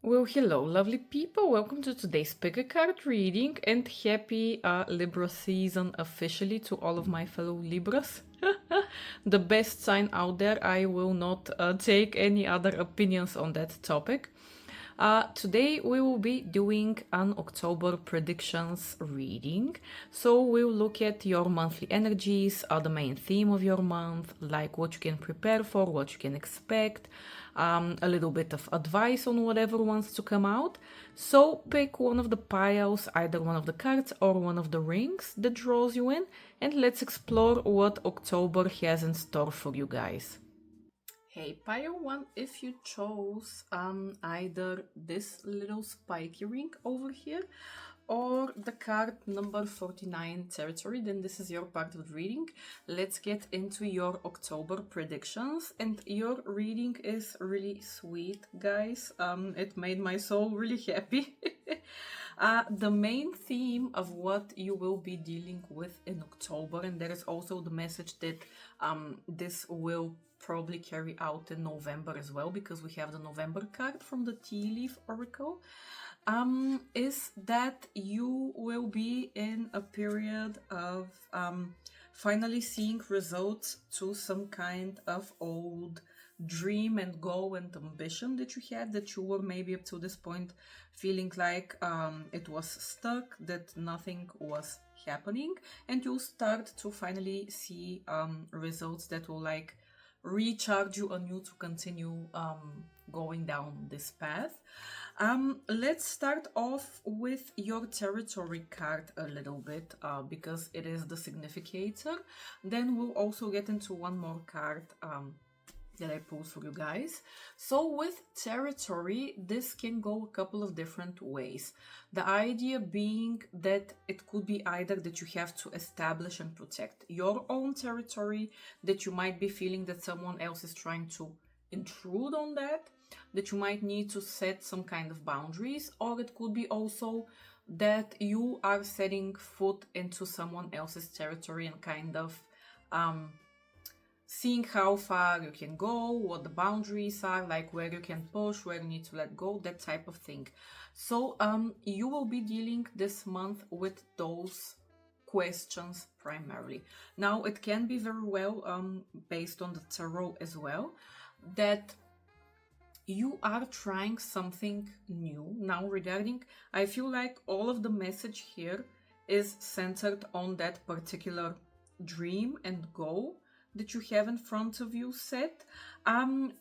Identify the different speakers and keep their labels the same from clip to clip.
Speaker 1: Well, hello, lovely people. Welcome to today's pick a card reading and happy Libra season officially to all of my fellow Libras. The best sign out there. I will not take any other opinions on that topic. Today we will be doing an October predictions reading. So we'll look at your monthly energies, the main theme of your month, like what you can prepare for, what you can expect, a little bit of advice on whatever wants to come out. So pick one of the piles, either one of the cards or one of the rings that draws you in, and let's explore what October has in store for you guys. Hey, pile one, if you chose either this little spiky ring over here or the card number 49 territory, then this is your part of the reading. Let's get into your October predictions, and your reading is really sweet, guys. It made my soul really happy. The main theme of what you will be dealing with in October, and there is also the message that this will probably carry out in November as well, because we have the November card from the Tea Leaf Oracle, is that you will be in a period of finally seeing results to some kind of old dream and goal and ambition that you had, that you were maybe up to this point feeling like it was stuck, that nothing was happening, and you'll start to finally see results that will like recharge you anew to continue going down this path. Let's start off with your territory card a little bit because it is the significator. Then we'll also get into one more card that I pulled for you guys. So with territory, this can go a couple of different ways. The idea being that it could be either that you have to establish and protect your own territory, that you might be feeling that someone else is trying to intrude on that you might need to set some kind of boundaries, or it could be also that you are setting foot into someone else's territory and kind of seeing how far you can go, what the boundaries are, like where you can push, where you need to let go, that type of thing. So you will be dealing this month with those questions primarily. Now it can be very well based on the tarot as well, that you are trying something new. Now regarding, I feel like all of the message here is centered on that particular dream and goal that you have in front of you set.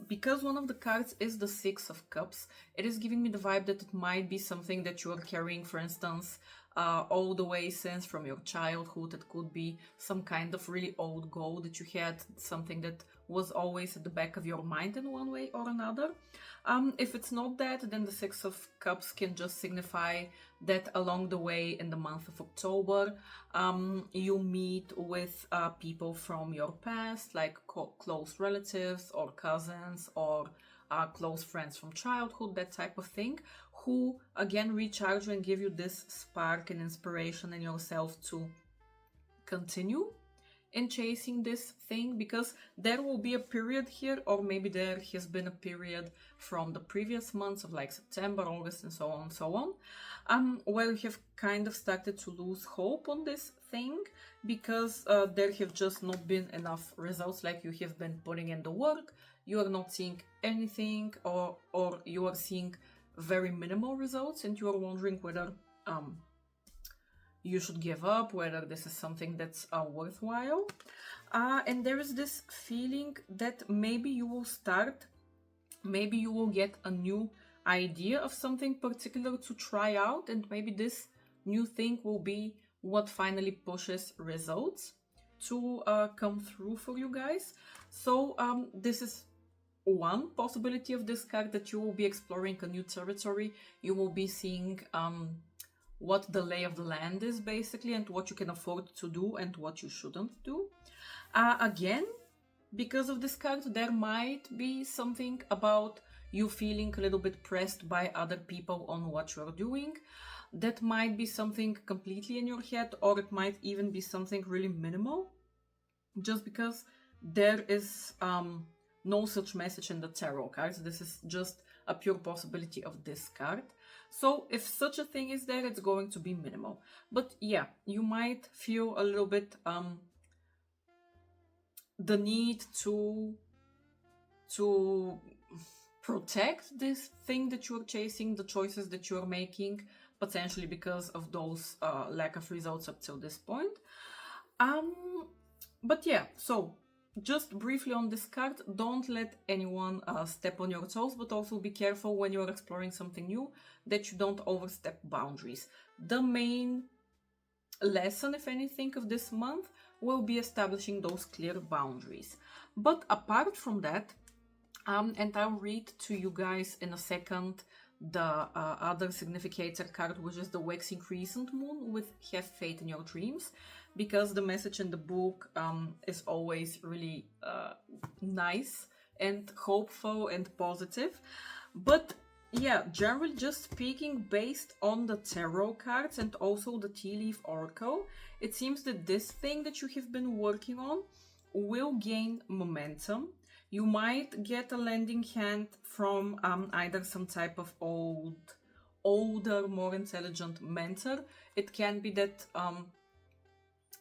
Speaker 1: Because one of the cards is the Six of Cups, it is giving me the vibe that it might be something that you are carrying, for instance, all the way since from your childhood. It could be some kind of really old goal that you had, something that was always at the back of your mind in one way or another. If it's not that, then the Six of Cups can just signify that along the way in the month of October, you meet with people from your past, like close relatives or cousins or close friends from childhood, that type of thing, who again recharge you and give you this spark and inspiration in yourself to continue in chasing this thing, because there will be a period here, or maybe there has been a period from the previous months of like September, August, and so on, where you have kind of started to lose hope on this thing, because there have just not been enough results. Like you have been putting in the work, you are not seeing anything, or you are seeing very minimal results, and you are wondering whether you should give up, whether this is something that's worthwhile. And there is this feeling that maybe you will get a new idea of something particular to try out, and maybe this new thing will be what finally pushes results to come through for you guys. So this is one possibility of this card, that you will be exploring a new territory. You will be seeing what the lay of the land is basically, and what you can afford to do and what you shouldn't do. Again, because of this card, there might be something about you feeling a little bit pressed by other people on what you're doing. That might be something completely in your head, or it might even be something really minimal, just because there is no such message in the tarot cards. This is just a pure possibility of this card. So if such a thing is there, it's going to be minimal. But yeah, you might feel a little bit the need to protect this thing that you're chasing, the choices that you're making, potentially because of those lack of results up till this point. But yeah, so just briefly on this card, don't let anyone step on your toes, but also be careful when you're exploring something new that you don't overstep boundaries. The main lesson, if anything, of this month will be establishing those clear boundaries. But apart from that, and I'll read to you guys in a second the other significator card, which is the waxing crescent moon with have faith in your dreams, because the message in the book is always really nice and hopeful and positive. But yeah, generally just speaking, based on the tarot cards and also the tea leaf oracle, it seems that this thing that you have been working on will gain momentum. You might get a lending hand from either some type of older, more intelligent mentor. It can be that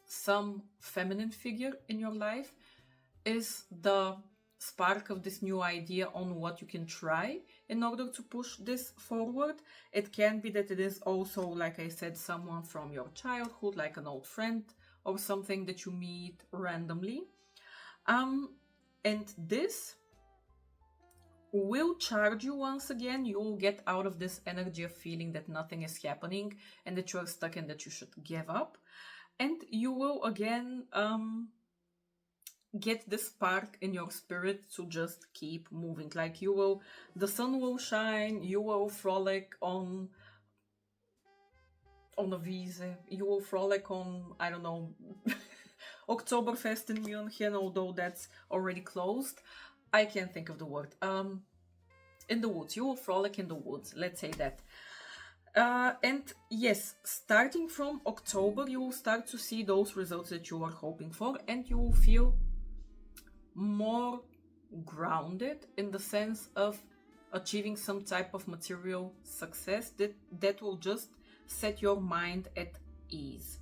Speaker 1: some feminine figure in your life is the spark of this new idea on what you can try in order to push this forward. It can be that it is also, like I said, someone from your childhood, like an old friend or something that you meet randomly. And this will charge you once again. You will get out of this energy of feeling that nothing is happening and that you're stuck and that you should give up. And you will again get this spark in your spirit to just keep moving. Like the sun will shine, you will frolic on a wiese, you will frolic on, I don't know, Oktoberfest in München, although that's already closed. I can't think of the word. In the woods. You will frolic in the woods. Let's say that. And yes, starting from October, you will start to see those results that you are hoping for, and you will feel more grounded in the sense of achieving some type of material success that will just set your mind at ease.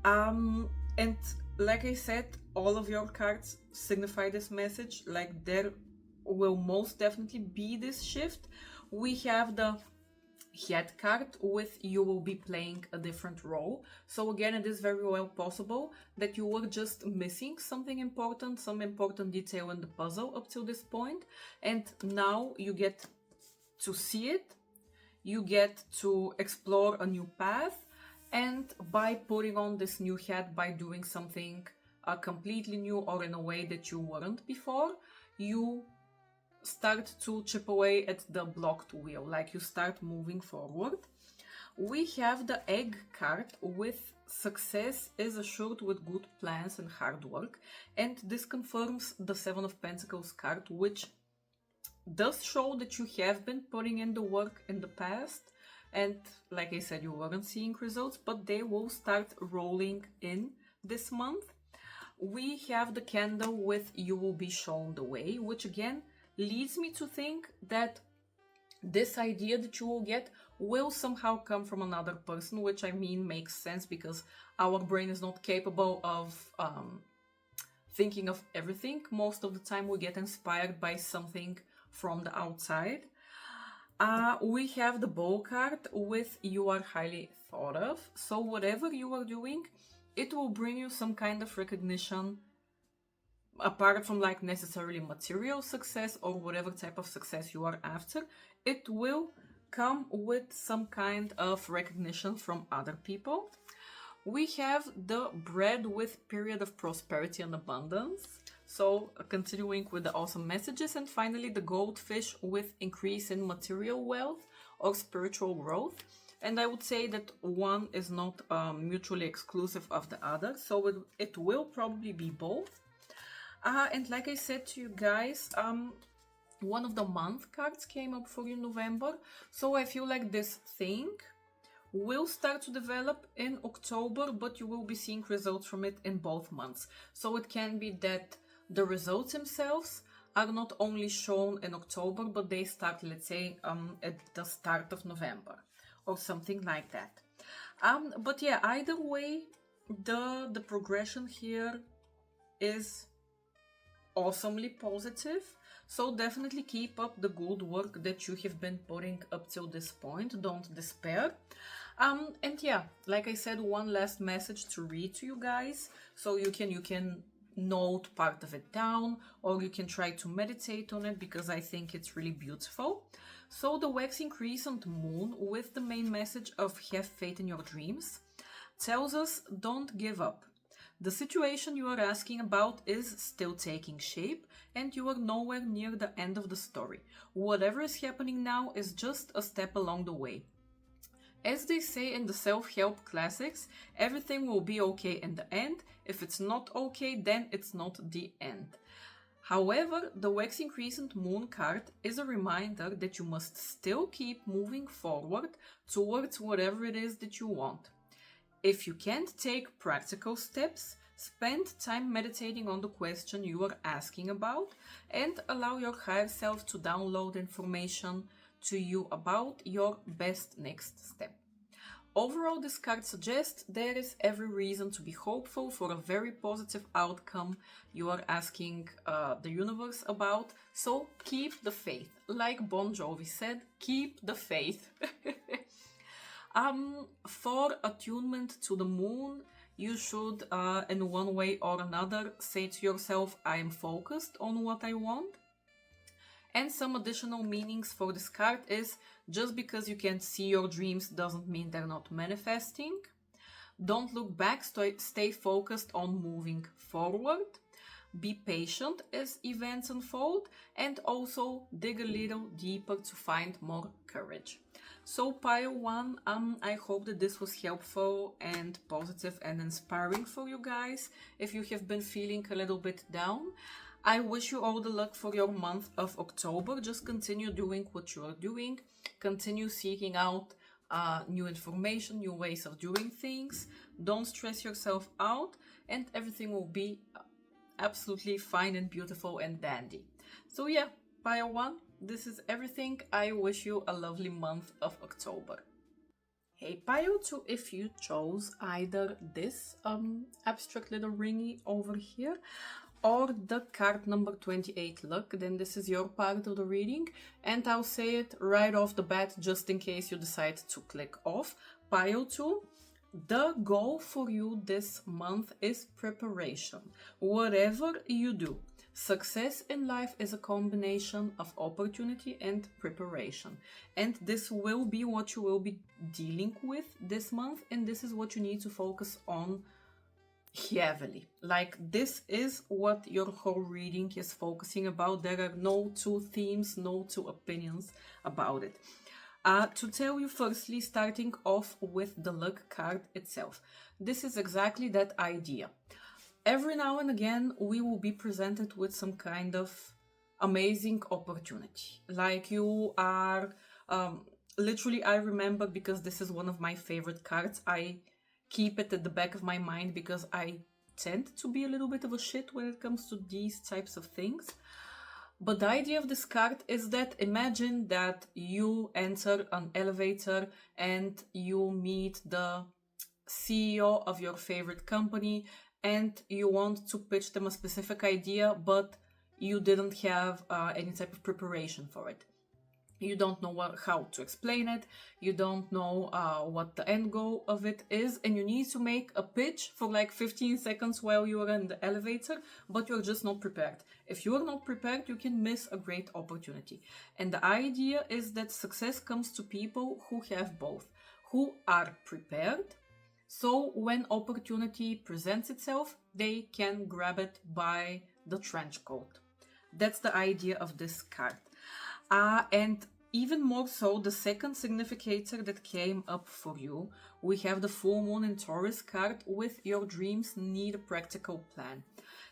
Speaker 1: And like I said, all of your cards signify this message. Like, there will most definitely be this shift. We have the head card with you will be playing a different role. So again, it is very well possible that you were just missing something important, some important detail in the puzzle up till this point, and now you get to see it, you get to explore a new path, and by putting on this new hat, by doing something completely new or in a way that you weren't before, you start to chip away at the blocked wheel, like you start moving forward. We have the egg card with success is assured with good plans and hard work, and this confirms the Seven of Pentacles card, which does show that you have been putting in the work in the past, and like I said, you weren't seeing results, but they will start rolling in this month. We have the candle with you will be shown the way, which again leads me to think that this idea that you will get will somehow come from another person, which I mean makes sense because our brain is not capable of thinking of everything. Most of the time we get inspired by something from the outside. We have the bow card with you are highly thought of. So whatever you are doing, it will bring you some kind of recognition, apart from like necessarily material success or whatever type of success you are after. It will come with some kind of recognition from other people. We have the bread with period of prosperity and abundance. So continuing with the awesome messages. And finally the goldfish with increase in material wealth or spiritual growth. And I would say that one is not mutually exclusive of the other. So it will probably be both. And like I said to you guys, one of the month cards came up for you in November. So I feel like this thing will start to develop in October, but you will be seeing results from it in both months. So it can be that the results themselves are not only shown in October, but they start, let's say, at the start of November or something like that. But yeah, either way, the progression here is awesomely positive. So definitely keep up the good work that you have been putting up till this point. Don't despair. And yeah, like I said, one last message to read to you guys. So you can note part of it down, or you can try to meditate on it, because I think it's really beautiful. So the waxing crescent moon, with the main message of have faith in your dreams, tells us don't give up. The situation you are asking about is still taking shape, and you are nowhere near the end of the story. Whatever is happening now is just a step along the way. As they say in the self-help classics, everything will be okay in the end. If it's not okay, then it's not the end. However, the waxing crescent moon card is a reminder that you must still keep moving forward towards whatever it is that you want. If you can't take practical steps, spend time meditating on the question you are asking about, and allow your higher self to download information to you about your best next step. Overall, this card suggests there is every reason to be hopeful for a very positive outcome you are asking the universe about. So keep the faith. Like Bon Jovi said, keep the faith. For attunement to the moon, you should, in one way or another, say to yourself, I am focused on what I want. And some additional meanings for this card is, just because you can't see your dreams doesn't mean they're not manifesting. Don't look back, stay focused on moving forward. Be patient as events unfold, and also dig a little deeper to find more courage. So pile 1, I hope that this was helpful and positive and inspiring for you guys. If you have been feeling a little bit down, I wish you all the luck for your month of October. Just continue doing what you are doing. Continue seeking out new information, new ways of doing things. Don't stress yourself out, and everything will be absolutely fine and beautiful and dandy. So yeah, pile 1, this is everything. I wish you a lovely month of October. Hey pile 2, if you chose either this abstract little ringy over here, or the card number 28 luck, then this is your part of the reading, and I'll say it right off the bat just in case you decide to click off. Pile 2, the goal for you this month is preparation. Whatever you do, success in life is a combination of opportunity and preparation, and this will be what you will be dealing with this month, and this is what you need to focus on heavily. Like, this is what your whole reading is focusing about. There are no two themes, no two opinions about it. To tell you, firstly, starting off with the luck card itself, this is exactly that idea. Every now and again we will be presented with some kind of amazing opportunity, like you are literally, I remember, because this is one of my favorite cards, I keep it at the back of my mind because I tend to be a little bit of a shit when it comes to these types of things. But the idea of this card is that, imagine that you enter an elevator and you meet the CEO of your favorite company, and you want to pitch them a specific idea, but you didn't have any type of preparation for it. You don't know how to explain it, you don't know what the end goal of it is, and you need to make a pitch for like 15 seconds while you are in the elevator, but you're just not prepared. If you are not prepared, you can miss a great opportunity. And the idea is that success comes to people who have both, who are prepared, so when opportunity presents itself, they can grab it by the trench coat. That's the idea of this card. And even more so, the second significator that came up for you, we have the full moon in Taurus card with your dreams need a practical plan.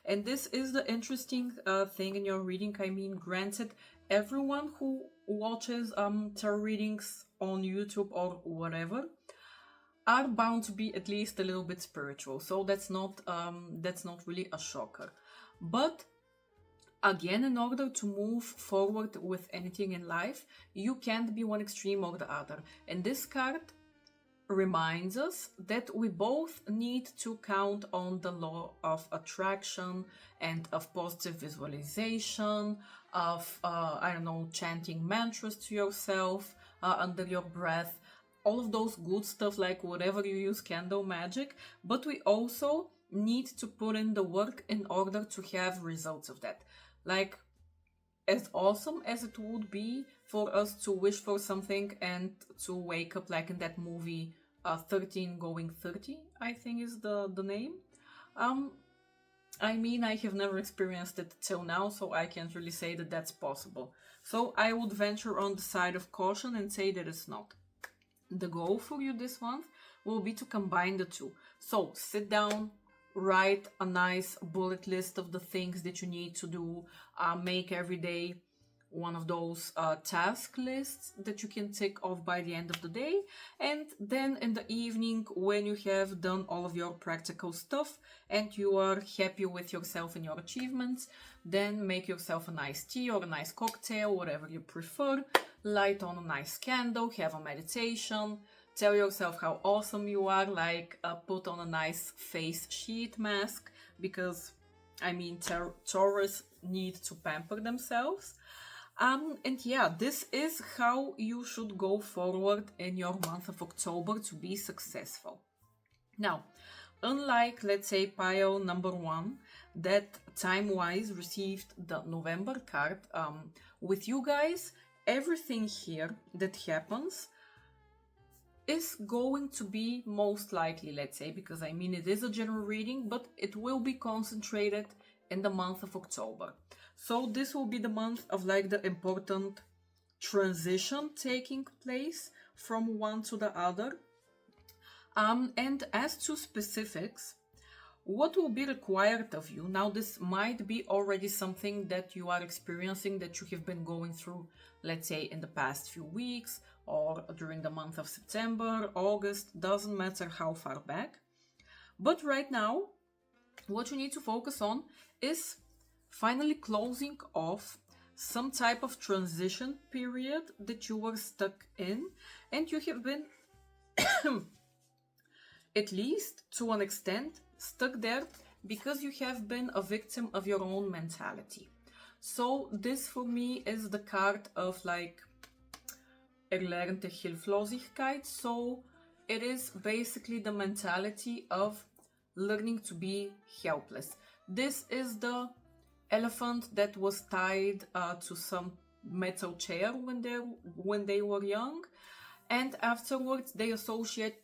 Speaker 1: And this is the interesting thing in your reading. I mean, granted, everyone who watches tarot readings on YouTube or whatever are bound to be at least a little bit spiritual, so that's not really a shocker. But Again, in order to move forward with anything in life, you can't be one extreme or the other. And this card reminds us that we both need to count on the law of attraction and of positive visualization, of, chanting mantras to yourself under your breath, all of those good stuff, like whatever you use, candle magic. But we also need to put in the work in order to have results of that. Like, as awesome as it would be for us to wish for something and to wake up like in that movie 13 going 30, I think is the name. I mean, I have never experienced it till now, so I can't really say that that's possible. So I would venture on the side of caution and say that it's not. The goal for you this month will be to combine the two. So sit down, write a nice bullet list of the things that you need to do. Make every day one of those task lists that you can tick off by the end of the day. And then in the evening, when you have done all of your practical stuff and you are happy with yourself and your achievements, then make yourself a nice tea or a nice cocktail, whatever you prefer. Light on a nice candle, have a meditation, tell yourself how awesome you are, like put on a nice face sheet mask, because I mean Taurus need to pamper themselves. And yeah, this is how you should go forward in your month of October to be successful. Now, unlike, let's say, pile number 1, that time-wise received the November card, with you guys, everything here that happens is going to be most likely, let's say, because I mean it is a general reading, but it will be concentrated in the month of October. So this will be the month of like the important transition taking place from one to the other. And as to specifics, what will be required of you, now this might be already something that you are experiencing, that you have been going through, let's say in the past few weeks or during the month of September, August, doesn't matter how far back. But right now, what you need to focus on is finally closing off some type of transition period that you were stuck in, and you have been, at least to an extent, stuck there because you have been a victim of your own mentality. So this for me is the card of like erlernte Hilflosigkeit. So it is basically the mentality of learning to be helpless. This is the elephant that was tied to some metal chair when they were young, and afterwards they associate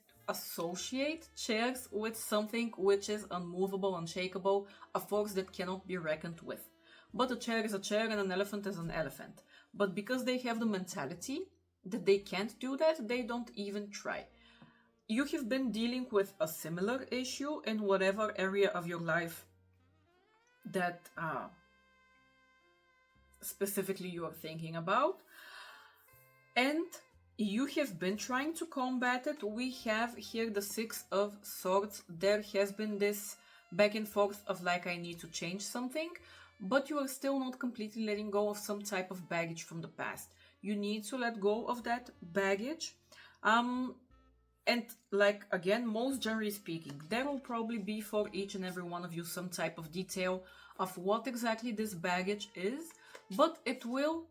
Speaker 1: chairs with something which is unmovable, unshakable, a force that cannot be reckoned with. But a chair is a chair and an elephant is an elephant. But because they have the mentality that they can't do that, they don't even try. You have been dealing with a similar issue in whatever area of your life that specifically you are thinking about. And you have been trying to combat it. We have here the Six of Swords. There has been this back and forth of like, I need to change something, but you are still not completely letting go of some type of baggage from the past. You need to let go of that baggage. And like, again, most generally speaking, there will probably be for each and every one of you some type of detail of what exactly this baggage is, but it will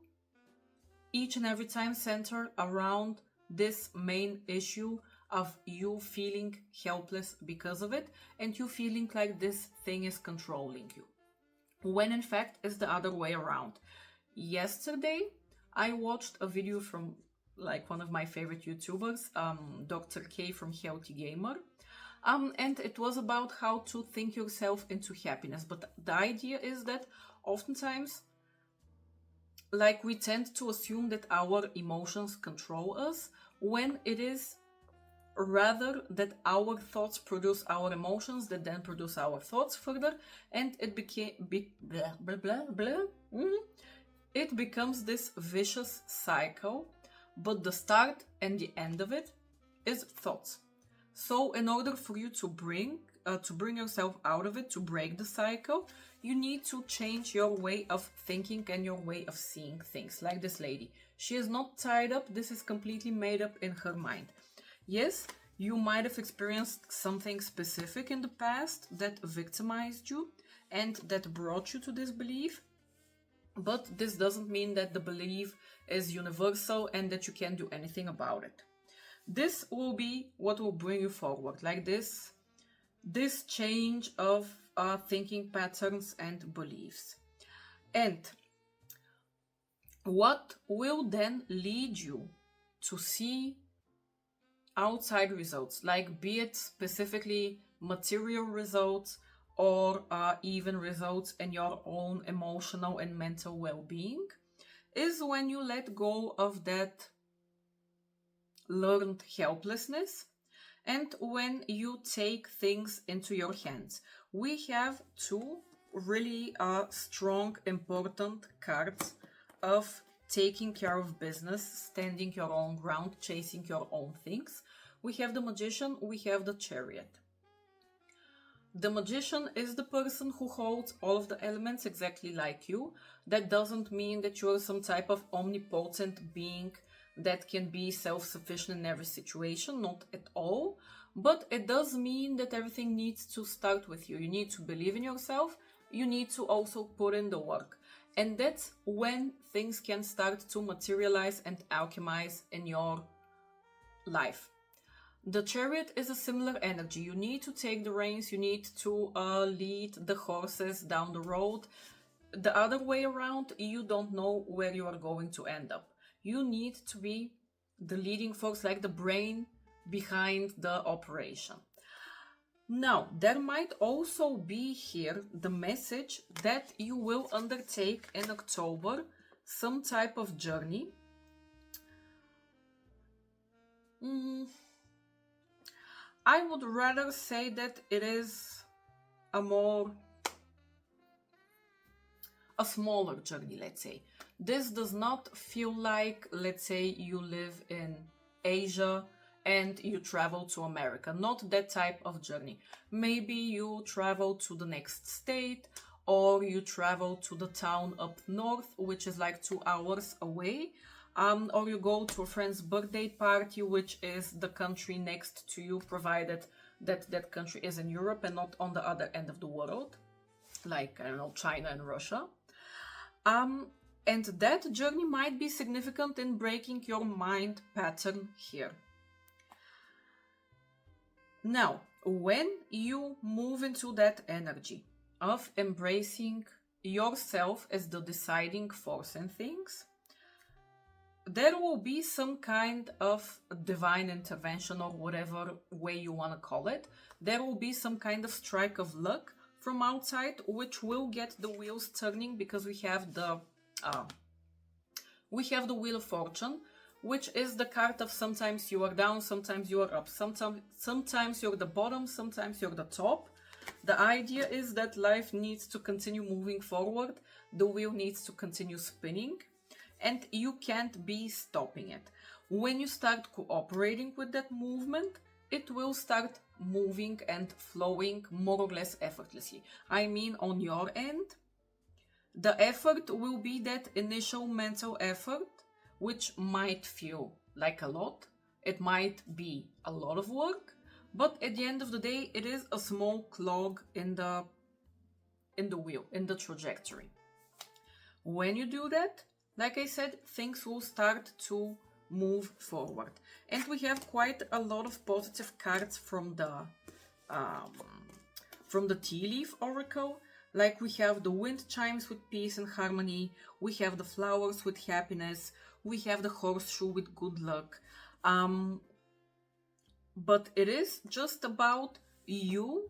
Speaker 1: each and every time center around this main issue of you feeling helpless because of it, and you feeling like this thing is controlling you, when in fact it's the other way around. Yesterday, I watched a video from like one of my favorite YouTubers, Dr. K from Healthy Gamer, and it was about how to think yourself into happiness. But the idea is that oftentimes, like, we tend to assume that our emotions control us, when it is rather that our thoughts produce our emotions that then produce our thoughts further, and it it becomes this vicious cycle. But the start and the end of it is thoughts. So in order for you to bring to bring yourself out of it, to break the cycle, you need to change your way of thinking and your way of seeing things. Like this lady, she is not tied up. This is completely made up in her mind. Yes, you might have experienced something specific in the past that victimized you and that brought you to this belief. But this doesn't mean that the belief is universal and that you can't do anything about it. This will be what will bring you forward, like this change of thinking patterns and beliefs. And what will then lead you to see outside results, like be it specifically material results or even results in your own emotional and mental well-being, is when you let go of that learned helplessness and when you take things into your hands. We have two really strong, important cards of taking care of business, standing your own ground, chasing your own things. We have the Magician, we have the Chariot. The Magician is the person who holds all of the elements exactly like you. That doesn't mean that you're some type of omnipotent being that can be self-sufficient in every situation, not at all. But it does mean that everything needs to start with you. You need to believe in yourself. You need to also put in the work. And that's when things can start to materialize and alchemize in your life. The Chariot is a similar energy. You need to take the reins. You need to lead the horses down the road. The other way around, you don't know where you are going to end up. You need to be the leading force, like the brain behind the operation. Now, there might also be here the message that you will undertake in October some type of journey. I would rather say that it is a smaller journey, let's say. This does not feel like, let's say, you live in Asia and you travel to America. Not that type of journey. Maybe you travel to the next state, or you travel to the town up north, which is like 2 hours away. Or you go to a friend's birthday party, which is the country next to you, provided that that country is in Europe and not on the other end of the world, like, I don't know, China and Russia. And that journey might be significant in breaking your mind pattern here. Now, when you move into that energy of embracing yourself as the deciding force in things, there will be some kind of divine intervention, or whatever way you want to call it. There will be some kind of strike of luck from outside, which will get the wheels turning, because we have the Wheel of Fortune, which is the card of sometimes you are down, sometimes you are up, sometimes you're the bottom, sometimes you're the top. The idea is that life needs to continue moving forward. The wheel needs to continue spinning, and you can't be stopping it. When you start cooperating with that movement, it will start moving and flowing more or less effortlessly. I mean, on your end, the effort will be that initial mental effort, which might feel like a lot. It might be a lot of work, but at the end of the day, it is a small clog in the wheel, in the trajectory. When you do that, like I said, things will start to move forward. And we have quite a lot of positive cards from the tea leaf oracle. Like, we have the wind chimes with peace and harmony. We have the flowers with happiness. We have the horseshoe with good luck. But it is just about you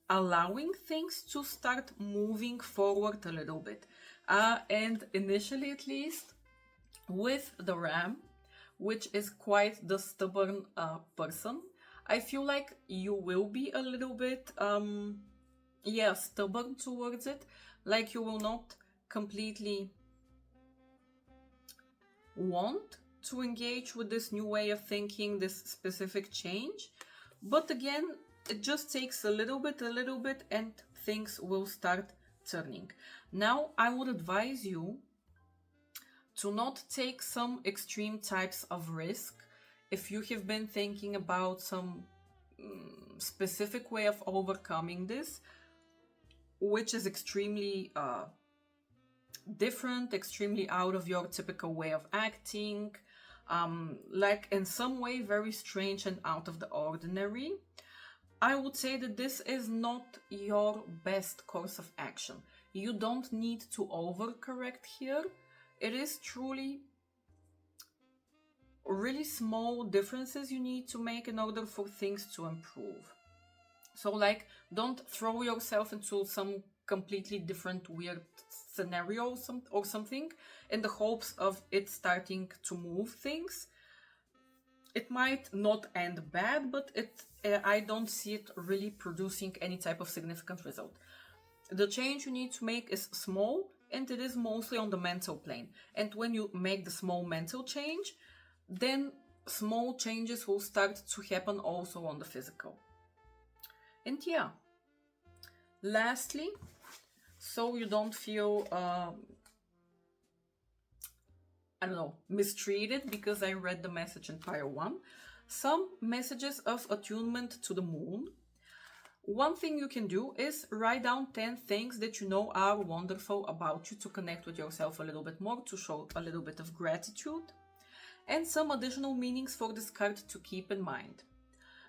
Speaker 1: allowing things to start moving forward a little bit. And initially, at least, with the ram, which is quite the stubborn person, I feel like you will be a little bit stubborn towards it. Like, you will not completely want to engage with this new way of thinking, this specific change. But again, It just takes a little bit, and things will start turning. Now, I would advise you to not take some extreme types of risk. If you have been thinking about some specific way of overcoming this, which is extremely different, extremely out of your typical way of acting, like in some way very strange and out of the ordinary, I would say that this is not your best course of action. You don't need to overcorrect here. It is truly really small differences you need to make in order for things to improve. So like, don't throw yourself into some completely different weird scenario or something in the hopes of it starting to move things. It might not end bad, but I don't see it really producing any type of significant result. The change you need to make is small, and it is mostly on the mental plane. And when you make the small mental change, then small changes will start to happen also on the physical. And yeah, lastly, so you don't feel mistreated because I read the message in pile 1, some messages of attunement to the moon. One thing you can do is write down 10 things that you know are wonderful about you to connect with yourself a little bit more, to show a little bit of gratitude, and some additional meanings for this card to keep in mind.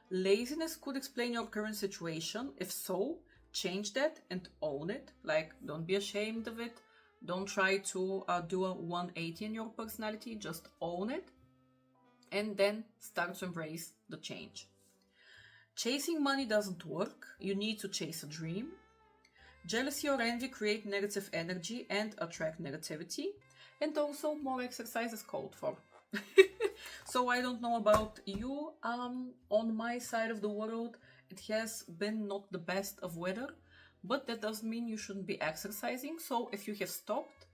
Speaker 1: Laziness could explain your current situation. If so, change that and own it. Like, don't be ashamed of it. Don't try to do a 180 in your personality. Just own it. And then start to embrace the change. Chasing money doesn't work. You need to chase a dream. Jealousy or envy create negative energy and attract negativity. And also, more exercise is called for. So I don't know about you. On my side of the world, it has been not the best of weather, but that doesn't mean you shouldn't be exercising. So if you have stopped,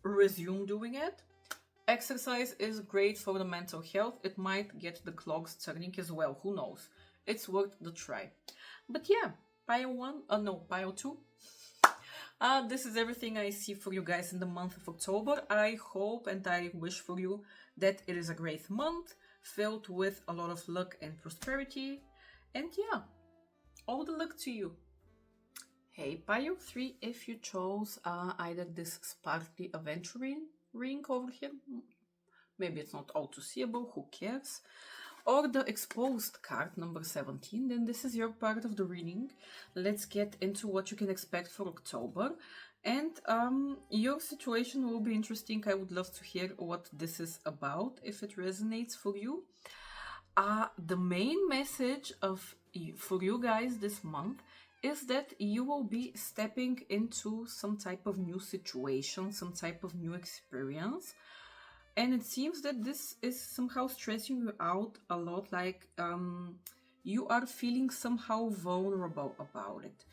Speaker 1: resume doing it. Exercise is great for the mental health. It might get the clogs turning as well. Who knows? It's worth the try. But yeah, pile 2. This is everything I see for you guys in the month of October. I hope and I wish for you that it is a great month filled with a lot of luck and prosperity. And yeah, all the luck to you. Hey, pile 3, if you chose either this sparkly aventuring ring over here, maybe it's not all too seeable, who cares, or the exposed card number 17, then this is your part of the reading. Let's get into what you can expect for October. And your situation will be interesting. I would love to hear what this is about, if it resonates for you. The main message for you guys this month is that you will be stepping into some type of new situation, some type of new experience. And it seems that this is somehow stressing you out a lot, like you are feeling somehow vulnerable about it.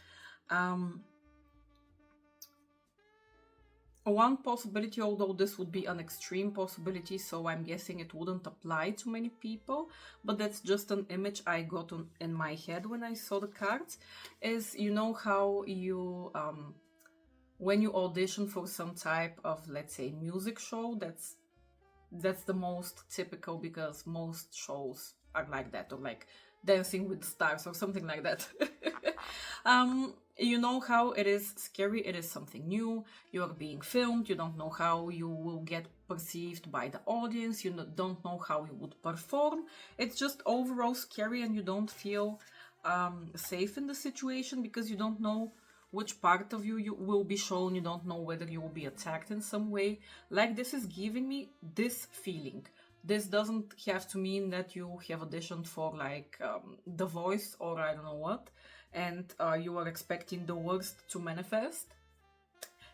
Speaker 1: One possibility, although this would be an extreme possibility, so I'm guessing it wouldn't apply to many people, but that's just an image I got in my head when I saw the cards, is, you know how you, when you audition for some type of, let's say, music show, that's the most typical, because most shows are like that, or like Dancing with the Stars or something like that. You know how it is scary, it is something new, you are being filmed, you don't know how you will get perceived by the audience, you don't know how you would perform. It's just overall scary, and you don't feel safe in the situation because you don't know which part of you will be shown. You don't know whether you will be attacked in some way. Like, this is giving me this feeling. This doesn't have to mean that you have auditioned for like The Voice or I don't know what, and you are expecting the worst to manifest.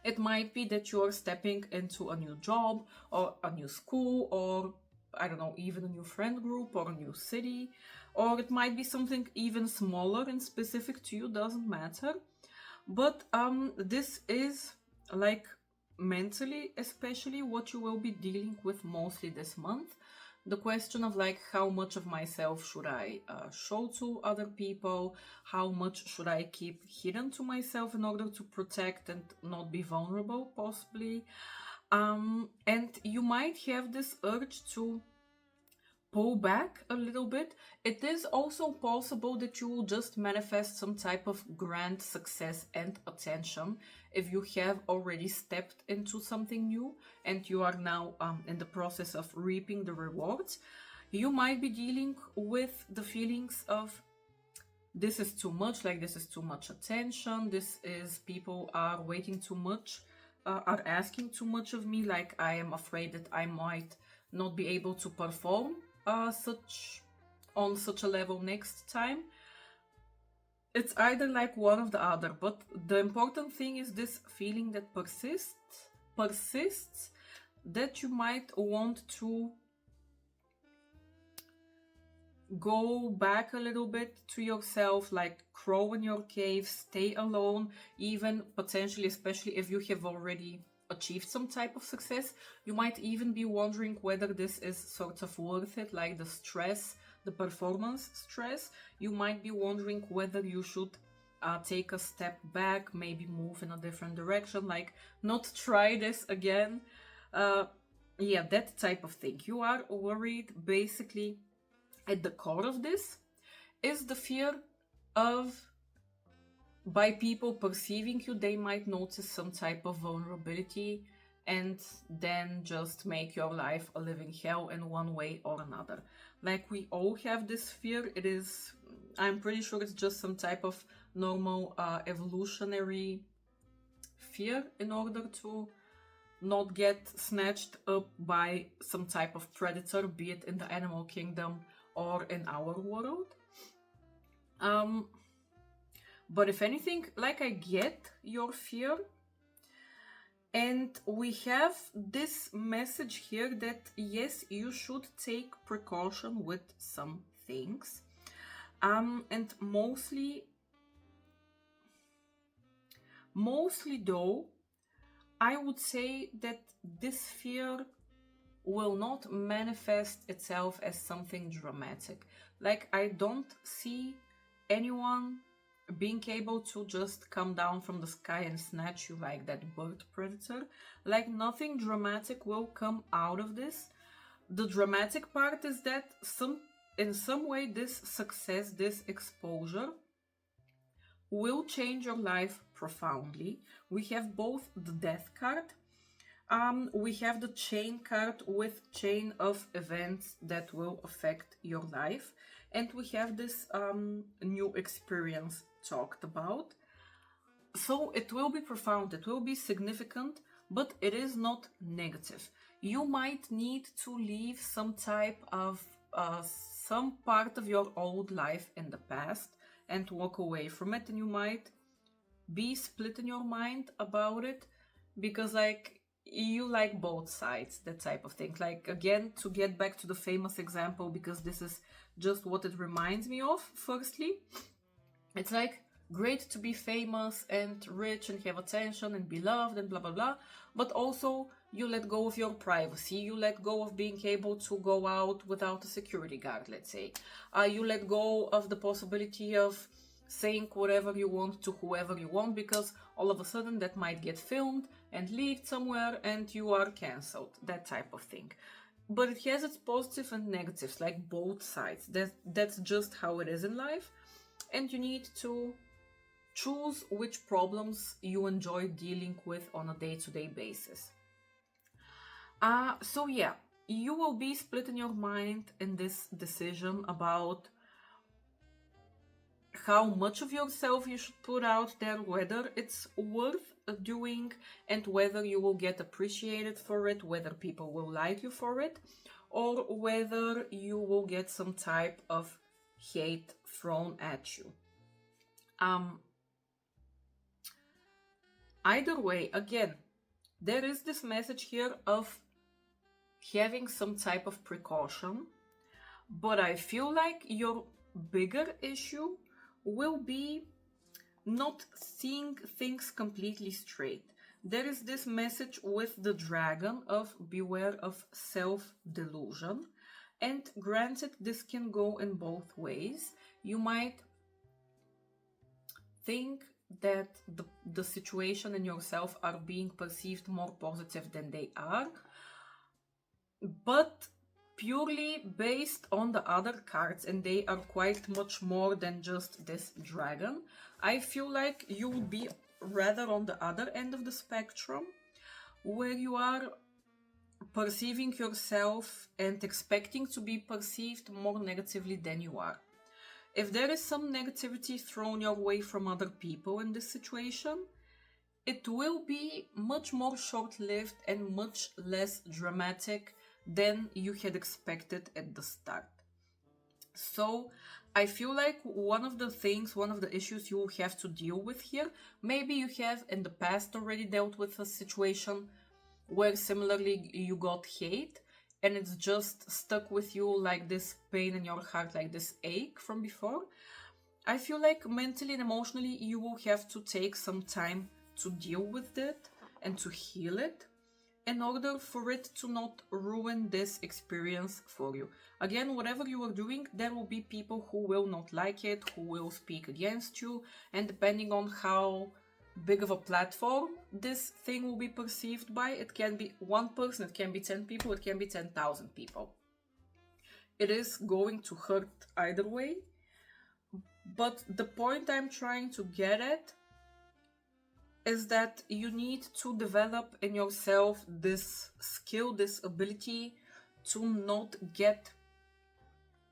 Speaker 1: It might be that you are stepping into a new job or a new school, or I don't know, even a new friend group or a new city, or it might be something even smaller and specific to you, doesn't matter. But this is like mentally especially what you will be dealing with mostly this month, the question of like how much of myself should I show to other people, how much should I keep hidden to myself in order to protect and not be vulnerable, possibly. And you might have this urge to pull back a little bit. It is also possible that you will just manifest some type of grand success and attention if you have already stepped into something new and you are now in the process of reaping the rewards. You might be dealing with the feelings of this is too much, like this is too much attention, this is people are waiting too much, are asking too much of me, like I am afraid that I might not be able to perform on such a level next time. It's either like one or the other, but the important thing is this feeling that persists, that you might want to go back a little bit to yourself, like crow in your cave, stay alone, even potentially, especially if you have already achieved some type of success. You might even be wondering whether this is sort of worth it, like the stress, the performance stress. You might be wondering whether you should take a step back, maybe move in a different direction, like not try this again. Yeah, that type of thing. You are worried. Basically, at the core of this is the fear of, by people perceiving you, they might notice some type of vulnerability and then just make your life a living hell in one way or another. Like, we all have this fear. It is, I'm pretty sure it's just some type of normal evolutionary fear in order to not get snatched up by some type of predator, be it in the animal kingdom or in our world. But if anything, like, I get your fear. And we have this message here that yes, you should take precaution with some things. And mostly though, I would say that this fear will not manifest itself as something dramatic. Like, I don't see anyone being able to just come down from the sky and snatch you like that bird predator. Like, nothing dramatic will come out of this. The dramatic part is that in some way this success, this exposure will change your life profoundly. We have both the death card, we have the chain card with chain of events that will affect your life, and we have this new experience talked about. So it will be profound, it will be significant, but it is not negative. You might need to leave some type of some part of your old life in the past and walk away from it, and you might be split in your mind about it because, like, you like both sides, that type of thing. Like, again, to get back to the famous example, because this is just what it reminds me of. Firstly, it's like great to be famous and rich and have attention and be loved and blah blah blah, but also you let go of your privacy, you let go of being able to go out without a security guard, let's say. You let go of the possibility of saying whatever you want to whoever you want, because all of a sudden that might get filmed and leaked somewhere and you are cancelled, that type of thing. But it has its positives and negatives, like both sides. That's just how it is in life, and you need to choose which problems you enjoy dealing with on a day-to-day basis. So yeah, you will be split in your mind in this decision about how much of yourself you should put out there, whether it's worth doing, and whether you will get appreciated for it, whether people will like you for it, or whether you will get some type of hate thrown at you. Either way, again, there is this message here of having some type of precaution, but I feel like your bigger issue will be not seeing things completely straight. There is this message with the dragon of beware of self-delusion, And granted, this can go in both ways. You might think that the situation and yourself are being perceived more positive than they are, but purely based on the other cards, and they are quite much more than just this dragon, I feel like you would be rather on the other end of the spectrum, where you are perceiving yourself and expecting to be perceived more negatively than you are. If there is some negativity thrown your way from other people in this situation, it will be much more short-lived and much less dramatic than you had expected at the start. So I feel like one of the issues you will have to deal with here, maybe you have in the past already dealt with a situation where similarly you got hate and it's just stuck with you like this pain in your heart, like this ache from before. I feel like mentally and emotionally you will have to take some time to deal with it and to heal it in order for it to not ruin this experience for you. Again, whatever you are doing, there will be people who will not like it, who will speak against you, and depending on how big of a platform this thing will be perceived by, it can be one person, it can be 10 people, it can be 10,000 people. It is going to hurt either way, but the point I'm trying to get at is that you need to develop in yourself this skill, this ability to not get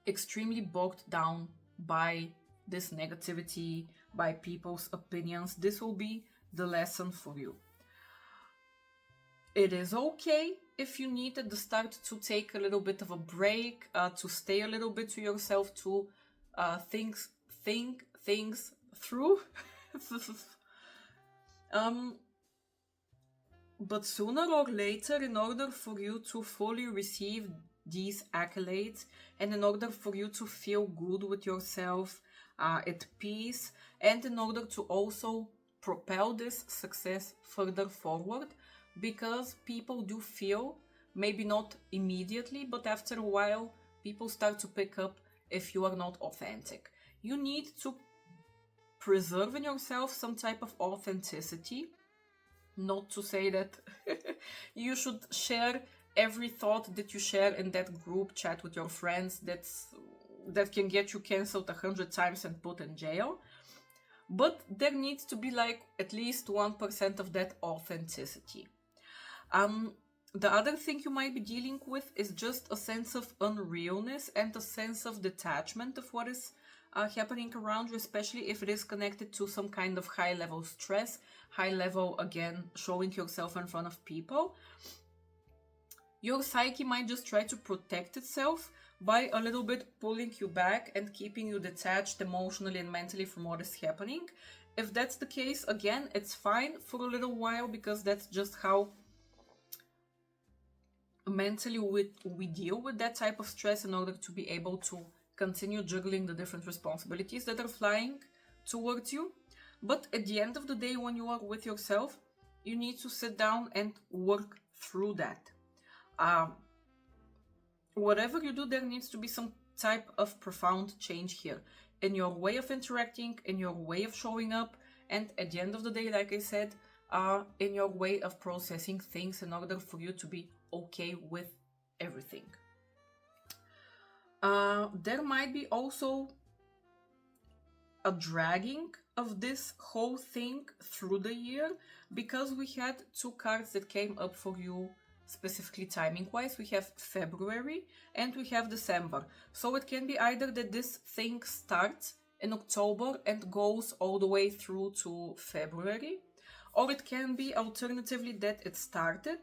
Speaker 1: extremely bogged down by this negativity, by people's opinions. This will be the lesson for you. It is okay if you need at the start to take a little bit of a break, to stay a little bit to yourself, to think things through. But sooner or later, in order for you to fully receive these accolades and in order for you to feel good with yourself, at peace, and in order to also propel this success further forward, because people do feel, maybe not immediately, but after a while, people start to pick up if you are not authentic. You need to preserve in yourself some type of authenticity. Not to say that you should share every thought that you share in that group chat with your friends that can get you cancelled 100 times and put in jail. But there needs to be like at least 1% of that authenticity. The other thing you might be dealing with is just a sense of unrealness and a sense of detachment of what is happening around you, especially if it is connected to some kind of high-level stress, high-level, again, showing yourself in front of people. Your psyche might just try to protect itself by a little bit pulling you back and keeping you detached emotionally and mentally from what is happening. If that's the case, again, it's fine for a little while, because that's just how mentally we deal with that type of stress in order to be able to continue juggling the different responsibilities that are flying towards you. But at the end of the day, when you are with yourself, you need to sit down and work through that. Whatever you do, there needs to be some type of profound change here in your way of interacting, in your way of showing up, and at the end of the day, like I said, in your way of processing things in order for you to be okay with everything. There might be also a dragging of this whole thing through the year, because we had two cards that came up for you specifically timing wise. We have February and we have December. So it can be either that this thing starts in October and goes all the way through to February, or it can be alternatively that it started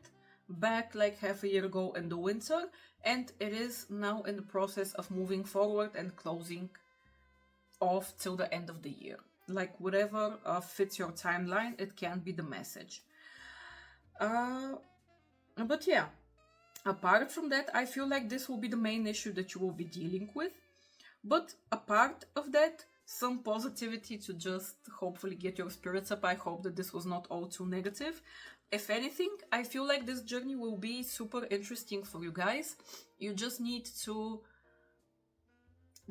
Speaker 1: back like half a year ago in the winter and it is now in the process of moving forward and closing off till the end of the year. Like whatever fits your timeline, it can be the message. But yeah, apart from that, I feel like this will be the main issue that you will be dealing with. But apart of that, some positivity to just hopefully get your spirits up. I hope that this was not all too negative. If anything, I feel like this journey will be super interesting for you guys. You just need to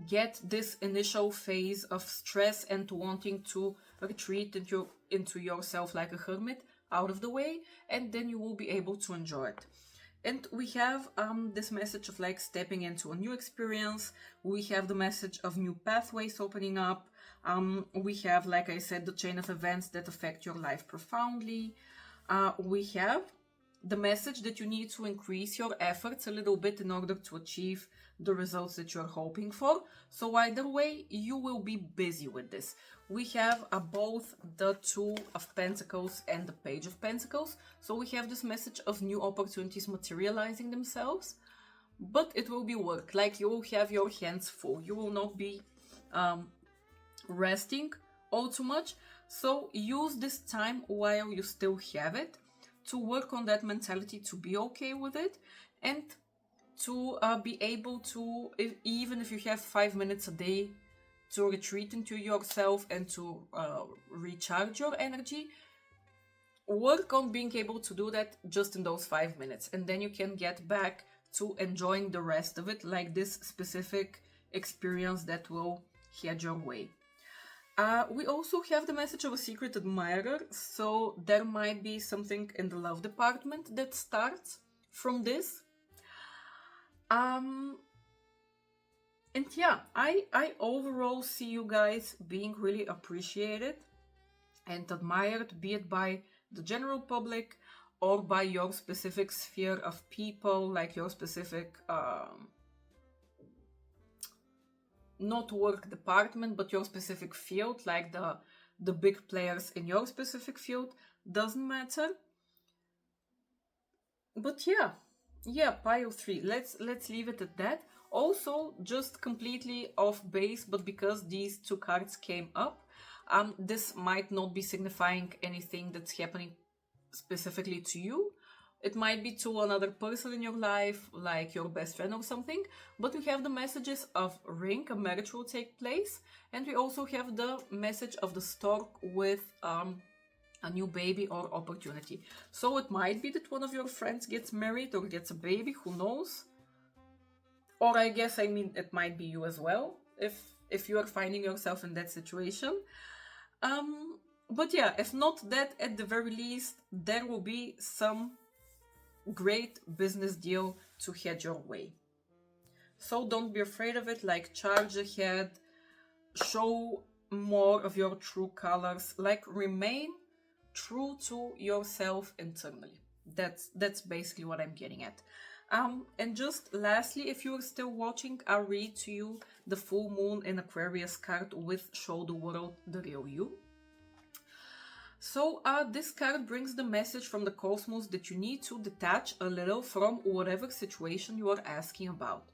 Speaker 1: get this initial phase of stress and wanting to retreat into yourself like a hermit out of the way, and then you will be able to enjoy it. And we have this message of like stepping into a new experience. We have the message of new pathways opening up. We have, like I said, the chain of events that affect your life profoundly. We have the message that you need to increase your efforts a little bit in order to achieve the results that you're hoping for. So either way, you will be busy with this. We have both the Two of Pentacles and the Page of Pentacles. So we have this message of new opportunities materializing themselves, but it will be work. Like, you will have your hands full. You will not be resting all too much. So use this time while you still have it to work on that mentality, to be okay with it, and to be able to, even if you have 5 minutes a day, to retreat into yourself and to recharge your energy, work on being able to do that just in those 5 minutes, and then you can get back to enjoying the rest of it, like this specific experience that will head your way. We also have the message of a secret admirer, so there might be something in the love department that starts from this. And yeah, I overall see you guys being really appreciated and admired, be it by the general public or by your specific sphere of people, like your specific not work department, but your specific field, like the big players in your specific field. Doesn't matter. But yeah, pile 3. Let's leave it at that. Also, just completely off base, but because these two cards came up, this might not be signifying anything that's happening specifically to you. It might be to another person in your life, like your best friend or something. But we have the messages of ring, a marriage will take place. And we also have the message of the stork with a new baby or opportunity. So it might be that one of your friends gets married or gets a baby, who knows? Or I mean, it might be you as well, if you are finding yourself in that situation. But yeah, if not that, at the very least, there will be some great business deal to head your way. So don't be afraid of it, like charge ahead, show more of your true colors, like remain true to yourself internally. That's basically what I'm getting at. And just lastly, if you're still watching, I'll read to you the full moon in Aquarius card with Show the World the Real You. So this card brings the message from the cosmos that you need to detach a little from whatever situation you are asking about.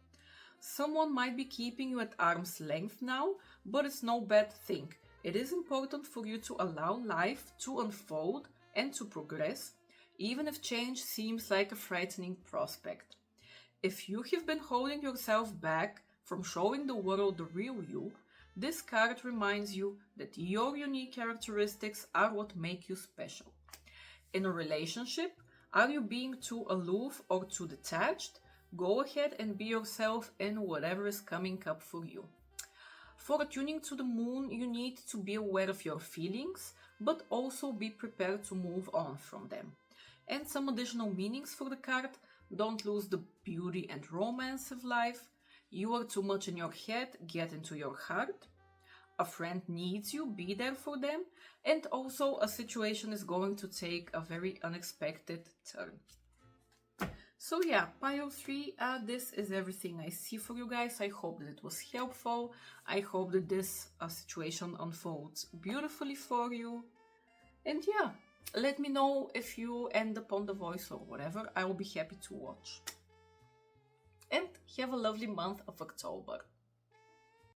Speaker 1: Someone might be keeping you at arm's length now, but it's no bad thing. It is important for you to allow life to unfold and to progress, even if change seems like a frightening prospect. If you have been holding yourself back from showing the world the real you, this card reminds you that your unique characteristics are what make you special. In a relationship, are you being too aloof or too detached? Go ahead and be yourself in whatever is coming up for you. For attuning to the moon, you need to be aware of your feelings, but also be prepared to move on from them. And some additional meanings for the card: don't lose the beauty and romance of life. You are too much in your head, get into your heart. A friend needs you, be there for them. And also, a situation is going to take a very unexpected turn. So yeah, pile 3, this is everything I see for you guys. I hope that it was helpful. I hope that this situation unfolds beautifully for you. And yeah, let me know if you end up on the voice or whatever. I will be happy to watch. And have a lovely month of October.